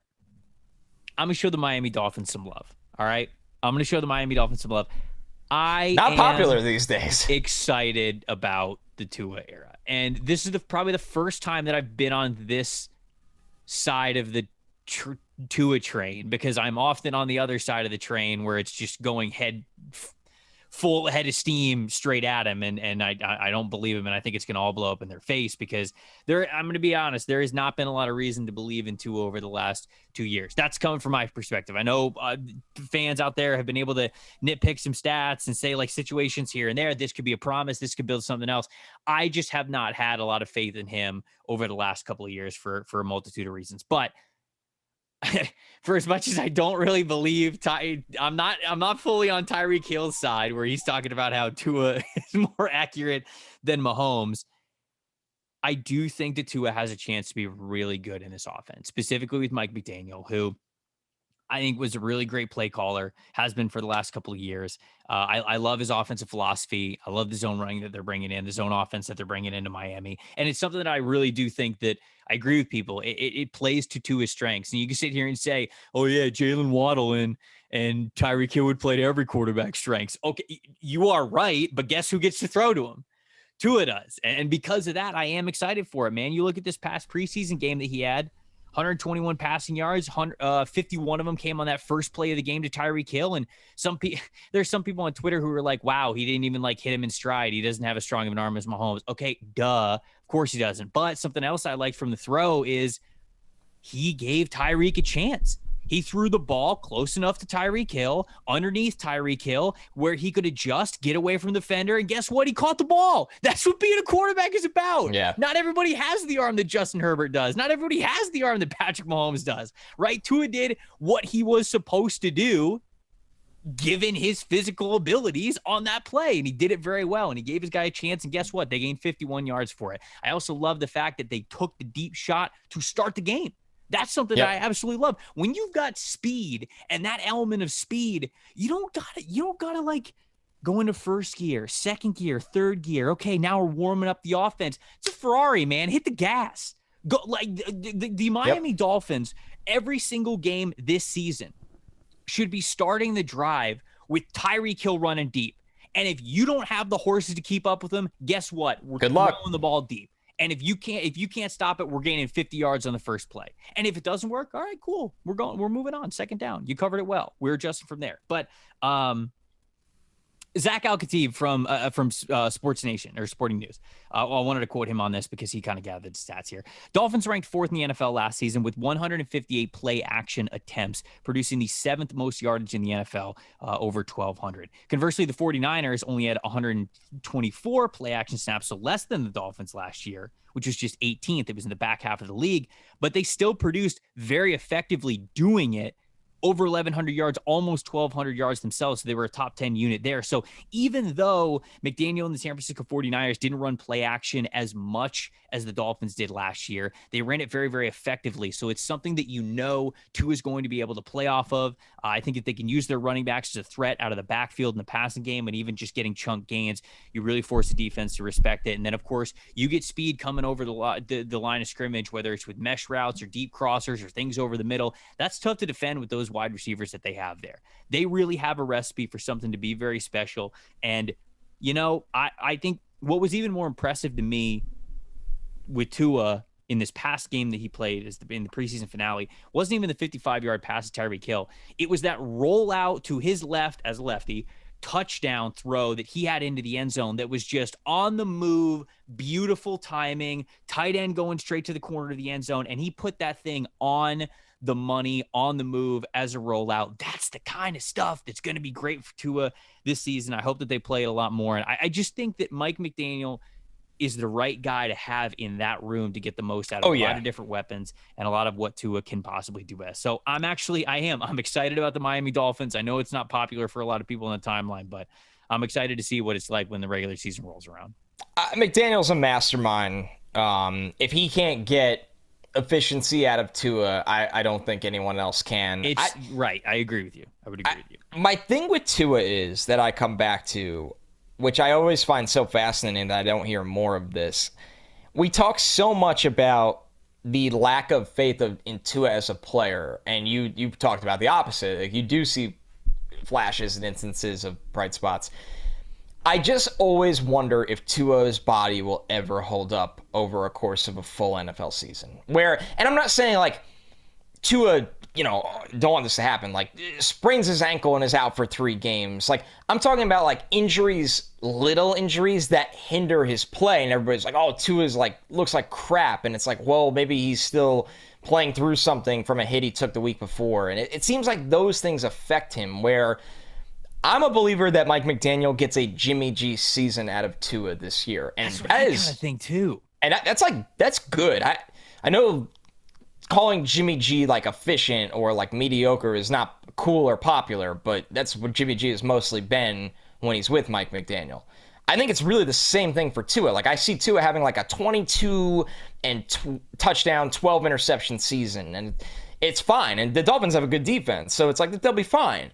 I'm going to show the Miami Dolphins some love. All right? I'm going to show the Miami Dolphins some love. Not popular these days. Excited about the Tua era. And this is probably the first time that I've been on this side of the Tua train, because I'm often on the other side of the train where it's just going full head of steam straight at him, and I don't believe him, and I think it's going to all blow up in their face, because I'm going to be honest, there has not been a lot of reason to believe in Tua over the last 2 years. That's coming from my perspective. I know fans out there have been able to nitpick some stats and say, like, situations here and there, this could be a promise, this could build something else. I just have not had a lot of faith in him over the last couple of years for a multitude of reasons. But for as much as I don't really believe I'm not fully on Tyreek Hill's side, where he's talking about how Tua is more accurate than Mahomes. I do think that Tua has a chance to be really good in this offense, specifically with Mike McDaniel, who I think was a really great play caller, has been for the last couple of years. I love his offensive philosophy. I love the zone running that they're bringing in, the zone offense that they're bringing into Miami. And it's something that I really do think that I agree with people. It plays to his strengths. And you can sit here and say, oh yeah, Jalen Waddle and Tyreek Hill would play to every quarterback's strengths. Okay, you are right, but guess who gets to throw to him? Tua does. And because of that, I am excited for it, man. You look at this past preseason game that he had, 121 passing yards, 51 of them came on that first play of the game to Tyreek Hill. And there's some people on Twitter who were like, wow, he didn't even hit him in stride. He doesn't have as strong of an arm as Mahomes. Okay, duh. Of course he doesn't. But something else I liked from the throw is he gave Tyreek a chance. He threw the ball close enough to Tyreek Hill, underneath Tyreek Hill, where he could adjust, get away from the defender, and guess what? He caught the ball. That's what being a quarterback is about. Yeah. Not everybody has the arm that Justin Herbert does. Not everybody has the arm that Patrick Mahomes does, right? Tua did what he was supposed to do, given his physical abilities on that play, and he did it very well, and he gave his guy a chance, and guess what? They gained 51 yards for it. I also love the fact that they took the deep shot to start the game. That's something that I absolutely love. When you've got speed and that element of speed, you don't gotta go into first gear, second gear, third gear. Okay, now we're warming up the offense. It's a Ferrari, man. Hit the gas. Go the Miami Dolphins. Every single game this season should be starting the drive with Tyreek Hill running deep. And if you don't have the horses to keep up with them, guess what? We're throwing the ball deep. And if you can't stop it, we're gaining 50 yards on the first play. And if it doesn't work, all right, cool. We're moving on. Second down. You covered it well. We're adjusting from there. But Zach Al-Khatib from Sports Nation or Sporting News. I wanted to quote him on this because he kind of gathered stats here. Dolphins ranked 4th in the NFL last season with 158 play action attempts, producing the 7th most yardage in the NFL, over 1,200. Conversely, the 49ers only had 124 play action snaps, so less than the Dolphins last year, which was just 18th. It was in the back half of the league, but they still produced very effectively doing it. Over 1,100 yards, almost 1,200 yards themselves. So they were a top 10 unit there. So even though McDaniel and the San Francisco 49ers didn't run play action as much as the Dolphins did last year, they ran it very, very effectively. So it's something that Tua is going to be able to play off of. I think if they can use their running backs as a threat out of the backfield in the passing game and even just getting chunk gains, you really force the defense to respect it. And then, of course, you get speed coming over the line of scrimmage, whether it's with mesh routes or deep crossers or things over the middle. That's tough to defend with those wide receivers that they have there. They really have a recipe for something to be very special. And, I think what was even more impressive to me with Tua in this past game that he played in the preseason finale wasn't even the 55-yard pass to Tyreek Hill. It was that rollout to his left as a lefty touchdown throw that he had into the end zone that was just on the move, beautiful timing, tight end going straight to the corner of the end zone, and he put that thing on the money, on the move as a rollout. That's the kind of stuff that's going to be great for Tua this season. I hope that they play it a lot more. And I just think that Mike McDaniel is the right guy to have in that room to get the most out of a lot of different weapons and a lot of what Tua can possibly do best. So I'm excited about the Miami Dolphins. I know it's not popular for a lot of people in the timeline, but I'm excited to see what it's like when the regular season rolls around. McDaniel's a mastermind. If he can't get efficiency out of Tua, I don't think anyone else can. Right. I agree with you. I would agree with you. My thing with Tua is that I come back to, which I always find so fascinating that I don't hear more of this. We talk so much about the lack of faith in Tua as a player, and you've talked about the opposite. Like, you do see flashes and instances of bright spots. I just always wonder if Tua's body will ever hold up over a course of a full NFL season. And I'm not saying like Tua, don't want this to happen, like sprains his ankle and is out for 3 games. Like, I'm talking about like injuries, little injuries that hinder his play, and everybody's like, oh, Tua's like looks like crap, and it's like, well, maybe he's still playing through something from a hit he took the week before, and it seems like those things affect him, where I'm a believer that Mike McDaniel gets a Jimmy G season out of Tua this year, and that's what I kind of think too. And that's good. I know calling Jimmy G like efficient or like mediocre is not cool or popular, but that's what Jimmy G has mostly been when he's with Mike McDaniel. I think it's really the same thing for Tua. Like, I see Tua having like a 22 and touchdown, 12 interception season, and it's fine. And the Dolphins have a good defense, so it's like they'll be fine.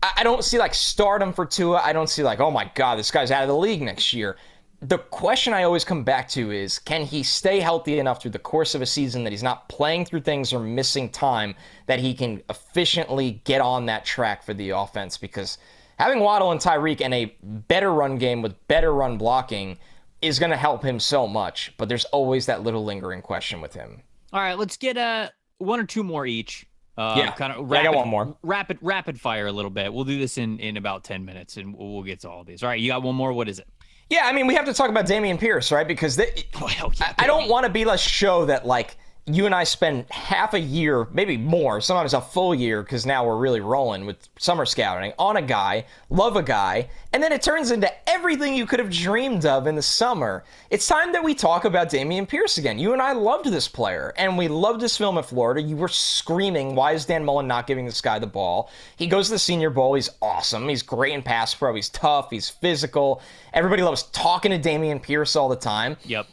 I don't see like stardom for Tua. I don't see like, oh my God, this guy's out of the league next year. The question I always come back to is, can he stay healthy enough through the course of a season that he's not playing through things or missing time, that he can efficiently get on that track for the offense? Because having Waddle and Tyreek and a better run game with better run blocking is going to help him so much. But there's always that little lingering question with him. All right, let's get 1 or 2 more each. Kind of I got one more. Rapid fire a little bit. We'll do this in about 10 minutes, and we'll get to all these. All right, you got one more? What is it? Yeah, I mean, we have to talk about Dameon Pierce, right? Because I don't want to be a show that, like, you and I spend half a year, maybe more, sometimes a full year, because now we're really rolling with summer scouting, on a guy, love a guy, and then it turns into everything you could have dreamed of in the summer. It's time that we talk about Dameon Pierce again. You and I loved this player, and we loved his film at Florida. You were screaming, why is Dan Mullen not giving this guy the ball? He goes to the Senior Bowl. He's awesome. He's great in pass pro. He's tough. He's physical. Everybody loves talking to Dameon Pierce all the time. Yep.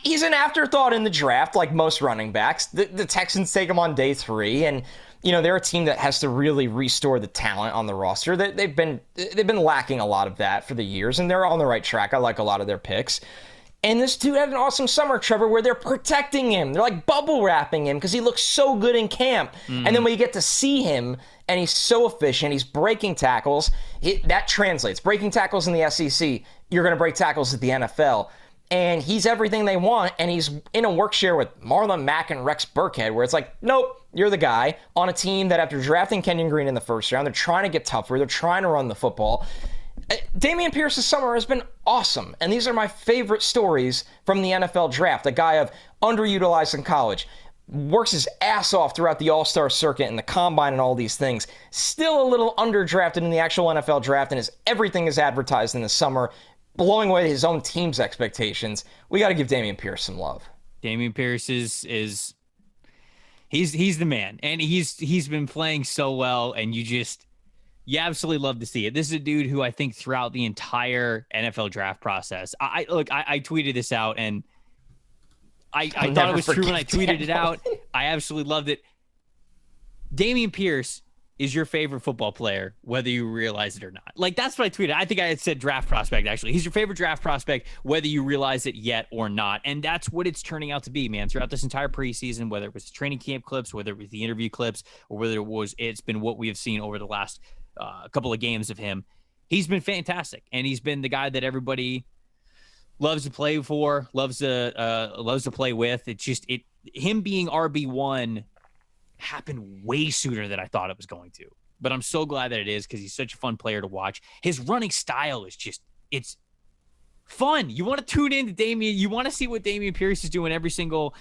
He's an afterthought in the draft, like most running backs. The Texans take him on day 3, and they're a team that has to really restore the talent on the roster. They've been lacking a lot of that for the years, and they're on the right track. I like a lot of their picks. And this dude had an awesome summer, Trevor, where they're protecting him. They're like bubble wrapping him because he looks so good in camp. And then when you get to see him, and he's so efficient, he's breaking tackles. That translates. Breaking tackles in the SEC, you're going to break tackles at the NFL. And he's everything they want, and he's in a work share with Marlon Mack and Rex Burkhead, where it's like, nope, you're the guy on a team that after drafting Kenyon Green in the first round, they're trying to get tougher, they're trying to run the football. Dameon Pierce's summer has been awesome, and these are my favorite stories from the NFL draft. A guy of underutilized in college, works his ass off throughout the All-Star circuit and the Combine and all these things, still a little underdrafted in the actual NFL draft, and everything is advertised in the summer, blowing away his own team's expectations. We got to give Dameon Pierce some love. Dameon Pierce is he's the man, and he's been playing so well, and you absolutely love to see it. This is a dude who I think throughout the entire NFL draft process, I tweeted this out, and I thought it was true when I tweeted it out. I absolutely loved it. Dameon Pierce is your favorite football player, whether you realize it or not. Like, that's what I tweeted. I think I had said draft prospect, actually. He's your favorite draft prospect, whether you realize it yet or not. And that's what it's turning out to be, man. Throughout this entire preseason, whether it was training camp clips, whether it was the interview clips, or whether it's been what we have seen over the last couple of games of him, he's been fantastic. And he's been the guy that everybody loves to play for, loves to play with. It's just him being RB1 happened way sooner than I thought it was going to. But I'm so glad that it is, because he's such a fun player to watch. His running style is it's fun. You want to tune in to Dameon. You want to see what Dameon Pierce is doing every single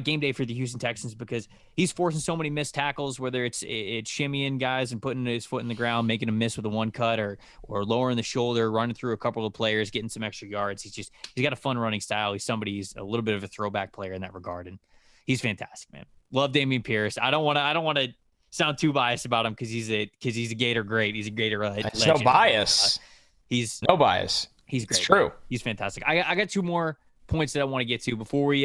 game day for the Houston Texans, because he's forcing so many missed tackles, whether it's shimmying guys and putting his foot in the ground, making a miss with a one cut, or lowering the shoulder, running through a couple of players, getting some extra yards. He's got a fun running style. He's a little bit of a throwback player in that regard, and he's fantastic, man. Love Dameon Pierce. I don't want to sound too biased about him because he's a Gator great. He's a Gator legend. No bias. He's no bias. He's great. It's true. Man. He's fantastic. I got 2 more points that I want to get to before we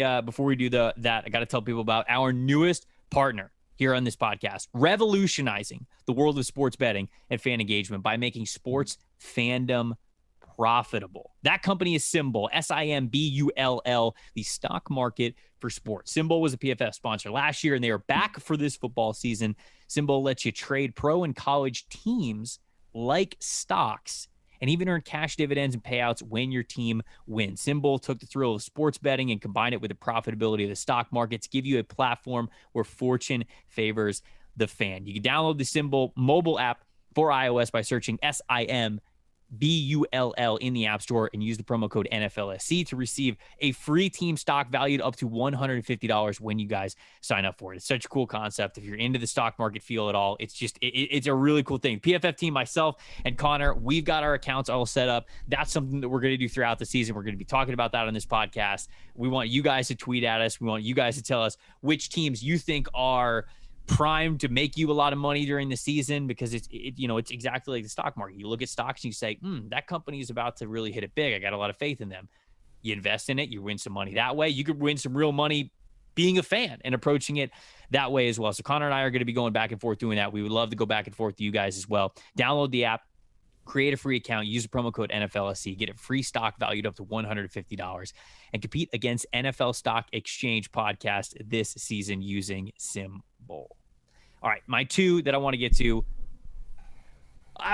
do that. I got to tell people about our newest partner here on this podcast, revolutionizing the world of sports betting and fan engagement by making sports fandom profitable. That company is Symbol, SIMBULL, the stock market for sports. Symbol was a PFF sponsor last year, and they are back for this football season. Symbol lets you trade pro and college teams like stocks and even earn cash dividends and payouts when your team wins. Symbol took the thrill of sports betting and combined it with the profitability of the stock market to give you a platform where fortune favors the fan. You can download the Symbol mobile app for iOS by searching SIMBULL in the App Store and use the promo code NFLSC to receive a free team stock valued up to $150 when you guys sign up for it. It's such a cool concept. If you're into the stock market feel at all, it's just, it's a really cool thing. PFF team, myself and Connor, we've got our accounts all set up. That's something that we're going to do throughout the season. We're going to be talking about that on this podcast. We want you guys to tweet at us. We want you guys to tell us which teams you think are primed to make you a lot of money during the season, because it's exactly like the stock market. You look at stocks and you say, that company is about to really hit it big. I got a lot of faith in them. You invest in it, you win some money that way. You could win some real money being a fan and approaching it that way as well. So Connor and I are going to be going back and forth doing that. We would love to go back and forth with you guys as well. Download the app, create a free account, use the promo code NFLSC, get a free stock valued up to $150, and compete against NFL Stock Exchange Podcast this season using Symbol. All right, my two that I want to get to.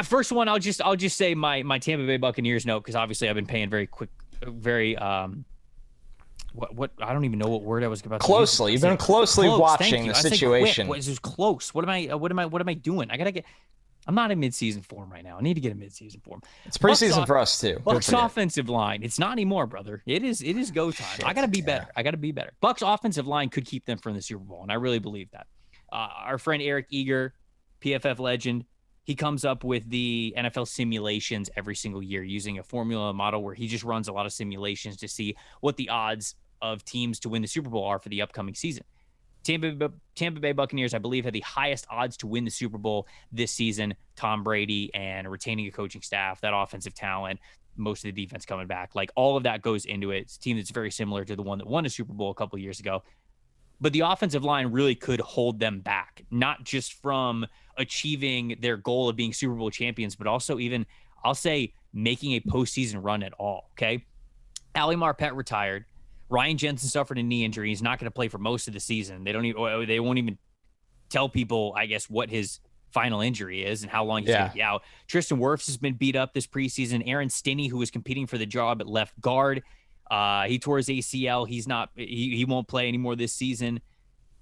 First one, I'll just say my Tampa Bay Buccaneers note, because obviously I've been paying very what I don't even know what word I was about to closely. use. You've been closely watching the situation. This is close. What am I doing? I'm not in midseason form right now. I need to get a midseason form. It's preseason for us too. Bucs offensive line. It's not anymore, brother. It is go time. I got to be better. Bucs offensive line could keep them from the Super Bowl, and I really believe that. Our friend Eric Eager, PFF legend, he comes up with the NFL simulations every single year using a formula model where he just runs a lot of simulations to see what the odds of teams to win the Super Bowl are for the upcoming season. Tampa Bay Buccaneers, I believe, had the highest odds to win the Super Bowl this season. Tom Brady and retaining a coaching staff, that offensive talent, most of the defense coming back. Like, all of that goes into it. It's a team that's very similar to the one that won a Super Bowl a couple of years ago. But the offensive line really could hold them back, not just from achieving their goal of being Super Bowl champions, but also even, I'll say, making a postseason run at all, okay? Ali Marpet retired. Ryan Jensen suffered a knee injury. He's not going to play for most of the season. They won't even tell people, I guess, what his final injury is and how long he's going to be out. Tristan Wirfs has been beat up this preseason. Aaron Stinney, who was competing for the job at left guard, he tore his ACL. He won't play anymore this season.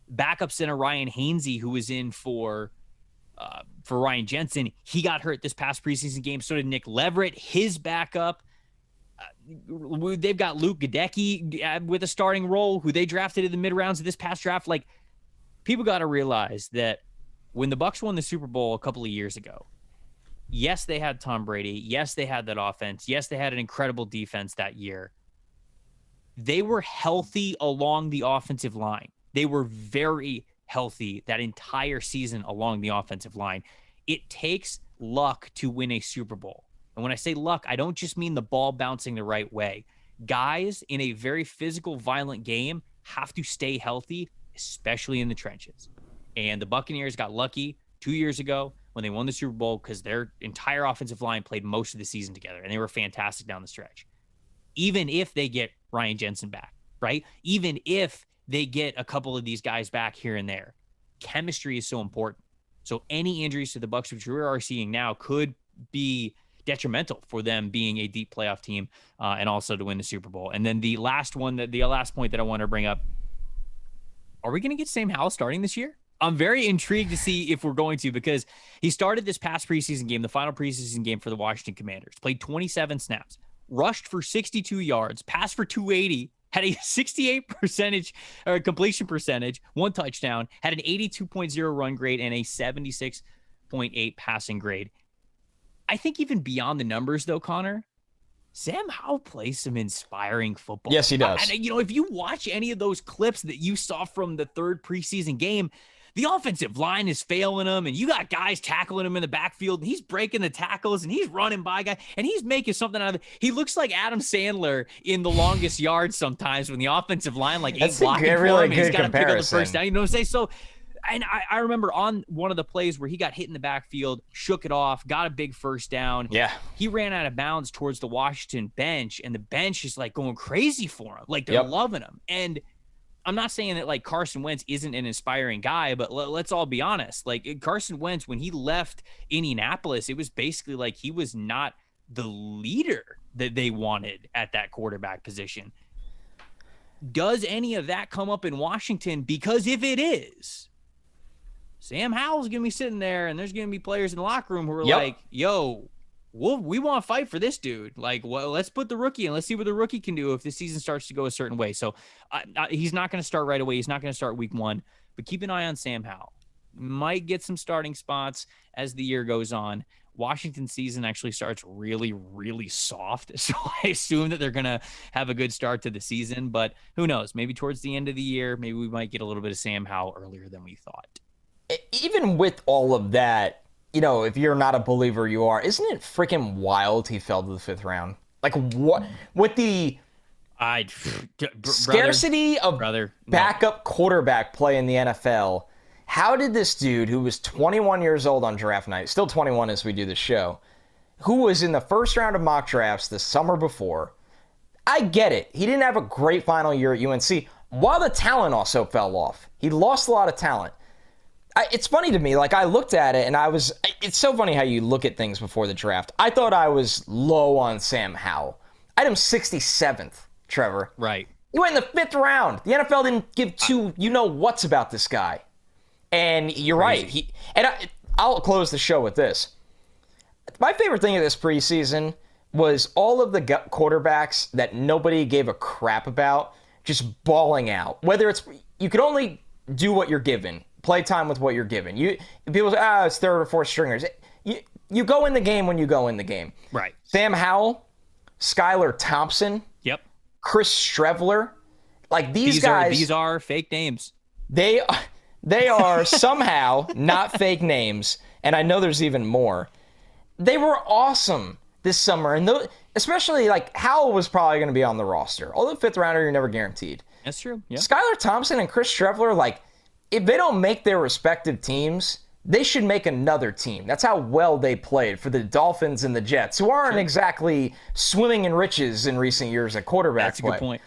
Backup center Ryan Hainsey, who was in for Ryan Jensen, he got hurt this past preseason game. So did Nick Leverett, his backup. They've got Luke Gadecki with a starting role, who they drafted in the mid rounds of this past draft. Like, people got to realize that when the Bucs won the Super Bowl a couple of years ago, yes, they had Tom Brady. Yes, they had that offense. Yes, they had an incredible defense that year. They were healthy along the offensive line. They were very healthy that entire season along the offensive line. It takes luck to win a Super Bowl. And when I say luck, I don't just mean the ball bouncing the right way. Guys in a very physical, violent game have to stay healthy, especially in the trenches. And the Buccaneers got lucky 2 years ago when they won the Super Bowl because their entire offensive line played most of the season together, and they were fantastic down the stretch. Even if they get Ryan Jensen back, right? Even if they get a couple of these guys back here and there, chemistry is so important. So any injuries to the Bucs, which we are seeing now, could be detrimental for them being a deep playoff team and also to win the Super Bowl. And then the last point that I want to bring up, are we going to get Sam Howell starting this year? I'm very intrigued to see if we're going to, because he started this past preseason game, the final preseason game for the Washington Commanders, played 27 snaps, rushed for 62 yards, passed for 280, had a 68% completion percentage, one touchdown, had an 82.0 run grade, and a 76.8 passing grade. I think even beyond the numbers, though, Connor, Sam Howell plays some inspiring football. Yes, he does. And, if you watch any of those clips that you saw from the third preseason game, the offensive line is failing him, and you got guys tackling him in the backfield, and he's breaking the tackles, and he's running by guys, and he's making something out of it. He looks like Adam Sandler in The Longest Yard sometimes when the offensive line ain't blocking for him, and he's got to pick up the first down. You know what I'm saying? So, and I remember on one of the plays where he got hit in the backfield, shook it off, got a big first down. Yeah. He ran out of bounds towards the Washington bench, and the bench is like going crazy for him. Like, they're loving him. And I'm not saying that like Carson Wentz isn't an inspiring guy, but let's all be honest. Like, Carson Wentz, when he left Indianapolis, it was basically like he was not the leader that they wanted at that quarterback position. Does any of that come up in Washington? Because if it is, Sam Howell's going to be sitting there, and there's going to be players in the locker room who are like, yo, we want to fight for this dude. Like, well, let's put the rookie in. Let's see what the rookie can do if the season starts to go a certain way. So he's not going to start right away. He's not going to start week 1. But keep an eye on Sam Howell. Might get some starting spots as the year goes on. Washington season actually starts really, really soft. So I assume that they're going to have a good start to the season. But who knows? Maybe towards the end of the year, maybe we might get a little bit of Sam Howell earlier than we thought. Even with all of that, you know, if you're not a believer, you are. Isn't it freaking wild he fell to the 5th round? Like, what? With the scarcity of backup quarterback play in the NFL, how did this dude, who was 21 years old on draft night, still 21 as we do this show, who was in the first round of mock drafts the summer before, I get it. He didn't have a great final year at UNC, while the talent also fell off. He lost a lot of talent. It's funny to me. Like, I looked at it, and it's so funny how you look at things before the draft. I thought I was low on Sam Howell. I had him 67th, Trevor. Right. He went in the 5th round. The NFL didn't give two you-know-whats about this guy. And you're Crazy. right. I'll close the show with this. My favorite thing of this preseason was all of the quarterbacks that nobody gave a crap about just balling out. Whether it's, you could only do what you're given, play time with what you're given. People say, it's 3rd or 4th stringers. You go in the game when you go in the game. Right. Sam Howell, Skylar Thompson, Yep. Chris Streveler, like these guys. These are fake names. They are somehow not fake names, and I know there's even more. They were awesome this summer, and especially like Howell was probably going to be on the roster. Although 5th rounder, you're never guaranteed. That's true. Yeah. Skylar Thompson and Chris Streveler, like, if they don't make their respective teams, they should make another team. That's how well they played for the Dolphins and the Jets, who aren't exactly swimming in riches in recent years at quarterback That's play. a good point.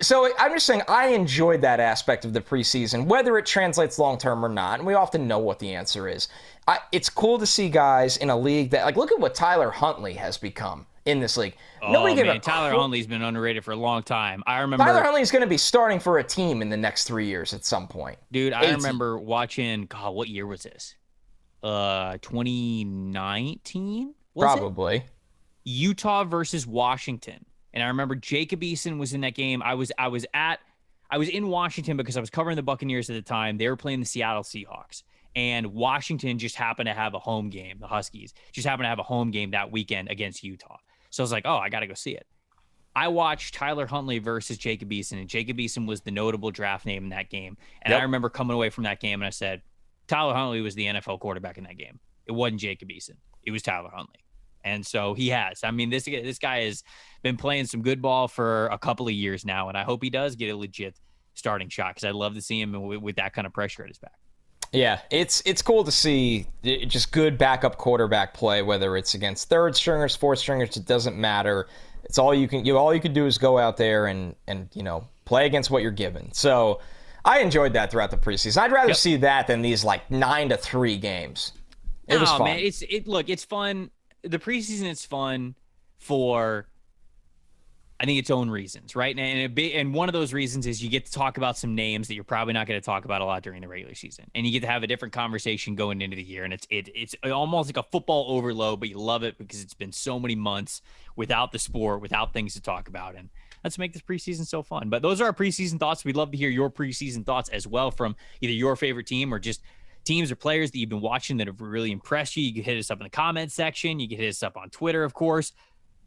So I'm just saying I enjoyed that aspect of the preseason, whether it translates long-term or not, and we often know what the answer is. It's cool to see guys in a league that, like, look at what Tyler Huntley has become in this league. Tyler Huntley's been underrated for a long time. I remember Tyler Huntley's going to be starting for a team in the next 3 years at some point. Dude, I remember watching, God, what year was this? 2019? Probably. Utah versus Washington. And I remember Jacob Eason was in that game. I was in Washington because I was covering the Buccaneers at the time. They were playing the Seattle Seahawks. And Washington just happened to have a home game. The Huskies just happened to have a home game that weekend against Utah. So I was like, oh, I got to go see it. I watched Tyler Huntley versus Jacob Eason, and Jacob Eason was the notable draft name in that game. And I remember coming away from that game, and I said, Tyler Huntley was the NFL quarterback in that game. It wasn't Jacob Eason. It was Tyler Huntley. And so he has. I mean, this guy has been playing some good ball for a couple of years now, and I hope he does get a legit starting shot because I'd love to see him with that kind of pressure at his back. Yeah, it's cool to see just good backup quarterback play, whether it's against 3rd stringers, 4th stringers, it doesn't matter. It's all you can do is go out there and play against what you're given. So I enjoyed that throughout the preseason. I'd rather see that than these like 9-3 games. It was fun. Man, it's fun. The preseason is fun for, I think, its own reasons, right? And one of those reasons is you get to talk about some names that you're probably not going to talk about a lot during the regular season, and you get to have a different conversation going into the year. And it's almost like a football overload, but you love it because it's been so many months without the sport, without things to talk about, and let's make this preseason so fun. But those are our preseason thoughts. We'd love to hear your preseason thoughts as well from either your favorite team or just teams or players that you've been watching that have really impressed you. You can hit us up in the comment section. You can hit us up on Twitter, of course.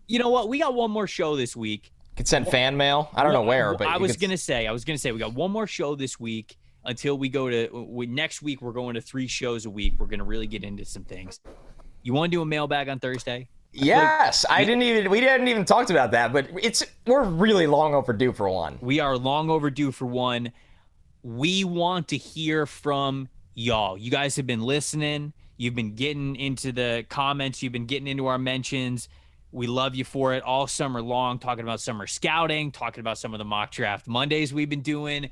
You know what? We got one more show this week. You could send fan mail. I don't know where, but I was gonna say we got one more show this week until we go to next week. We're going to 3 shows a week. We're gonna really get into some things. You want to do a mailbag on Thursday? Yes, we hadn't even talked about that, but we're really long overdue for one. We are long overdue for one. We want to hear from y'all. You guys have been listening. You've been getting into the comments. You've been getting into our mentions. We love you for it all summer long, talking about summer scouting, talking about some of the mock draft Mondays we've been doing.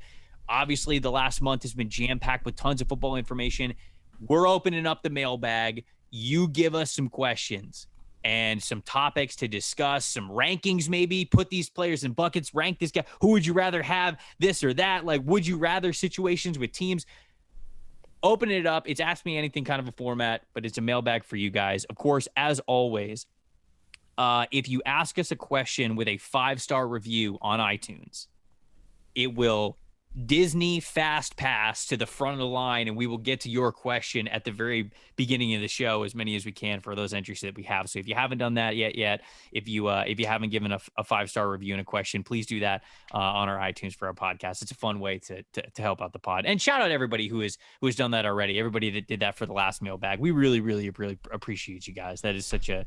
Obviously, the last month has been jam-packed with tons of football information. We're opening up the mailbag. You give us some questions. and some topics to discuss, some rankings, maybe put these players in buckets, rank this guy. Who would you rather have, this or that? Like, would you rather situations with teams? Open it up. It's Ask Me Anything kind of a format, but it's a mailbag for you guys. Of course, as always, if you ask us a question with a 5-star review on iTunes, it will Disney fast pass to the front of the line, and we will get to your question at the very beginning of the show, as many as we can for those entries that we have. So if you haven't done that yet, if you haven't given a 5-star review and a question, please do that on our iTunes for our podcast. It's a fun way to help out the pod. And shout out everybody who has done that already. Everybody that did that for the last mailbag. We really, really, really appreciate you guys. That is such a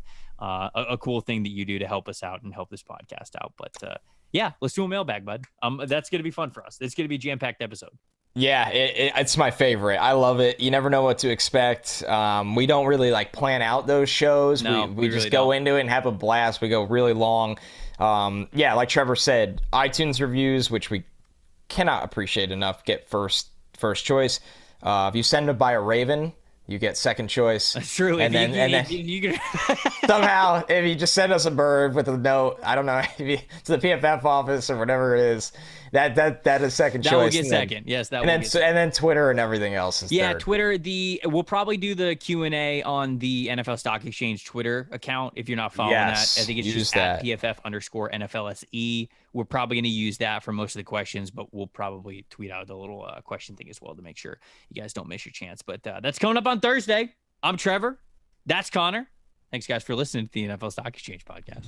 cool thing that you do to help us out and help this podcast out. But yeah, let's do a mailbag, bud. That's going to be fun for us. It's going to be a jam-packed episode. Yeah, it's my favorite. I love it. You never know what to expect. We don't really plan out those shows. No, we just really go don't. into it and have a blast. We go really long. Yeah, like Trevor said, iTunes reviews, which we cannot appreciate enough, get first choice. If you send them by a Raven, you get second choice. That's true. And then you somehow, if you just send us a bird with a note, I don't know, to the PFF office or whatever it is, that is second choice. That will get second. Yes, that will get second. And then Twitter and everything else is third. Twitter. We'll probably do the Q&A on the NFL Stock Exchange Twitter account. If you're not following that, I think it's just at PFF_NFLSE. We're probably going to use that for most of the questions, but we'll probably tweet out the little question thing as well to make sure you guys don't miss your chance. But that's coming up on Thursday. I'm Trevor. That's Connor. Thanks, guys, for listening to the NFL Stock Exchange podcast.